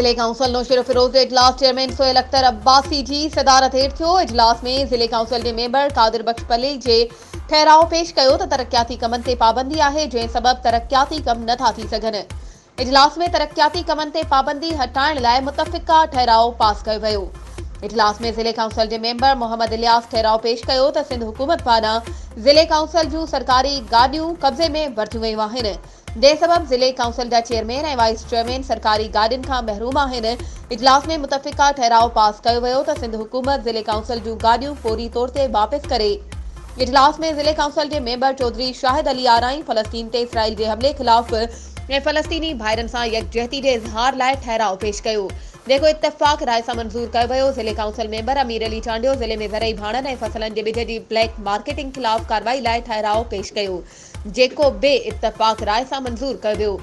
ज़िले काउंसिल नौशेरो फिरोज इजलास चेयरमैन सोहेल अख्तर अब्बासी जी सदारत हेठ थियो। इजलास में ज़िले काउंसिल के मेंबर कादिर बख्श पली जे ठहराव पेश कयो त तरक्याती कमनि ते पाबंदी आहे, जंहिं सबब तरक्याती कम नथा थी सघनि। इजलास में तरक्याती कमनि ते पाबंदी हटाइण लाइ मुतफ़िका ठहराव पास कयो वियो। इजलास में ज़िले काउंसिल के मेंबर मोहम्मद इलियास ठहराव पेश कयो त सिंध हुकूमत पारां ज़िले काउंसिल जूं सरकारी गाॾियूं कब्ज़े में वरितियूं वयूं आहिनि, जंहिं सबब ज़िले काउंसिल जा चेयरमैन ऐं वाइस चेयरमैन सरकारी गाॾियुनि खां महरूम आहिनि। इजलास में मुतफ़िका ठहराव पास कयो वियो त सिंध हुकूमत ज़िले काउंसिल जूं गाॾियूं फौरी तौर ते वापसि करे। इजलास में ज़िले काउंसिल के मेंबर चौधरी शाहिद अली आराई फ़लस्तीन ते इसराइल जे हमले ख़िलाफ़ ऐं फ़लस्तीनी भाइरनि सां यकजहती जे इज़हार लाइ ठहराव पेश कयो, जेको इत्तेफ़ाक़ राय सां मंज़ूर कयो वियो। ज़िले काउंसिल मेंबर अमीर अली चांडियो ज़िले में ज़रई भाड़नि ऐं फ़सलनि जे ॿिज जी ब्लैक मार्केटिंग ख़िलाफ़ कार्रवाई लाइ ठहराव पेश कयो, जेको बे इत्तेफ़ाक़ राय सां मंज़ूर कयो वियो।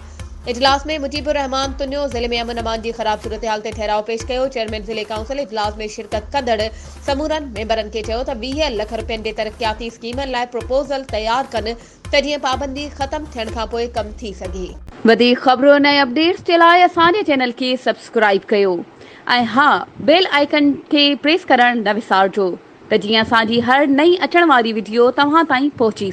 इजलास में मुजीबुर रहमान तुन्यो ज़िले में अमन अमान की ख़राब सूरत हाल ते ठहराव पेश कयो। चेयरमैन ज़िले काउंसिल इजलास में शिरकत कंदड़ समूरनि मेंबरनि खे चयो त 20 लख रुपयनि जे तरक्याती स्कीमनि लाइ प्रपोज़ल तयार कनि त जीअं पाबंदी ख़त्म थियण खां पोइ कम थी सघे। वधीक ख़बरुनि ऐं अपडेट्स जे लाइ असांजे चैनल खे सब्सक्राइब कयो ऐं हा, बेल आइकन खे प्रेस करणु न विसारिजो त जीअं असांजी हर नई अचण वारी वीडियो तव्हां ताईं पहुची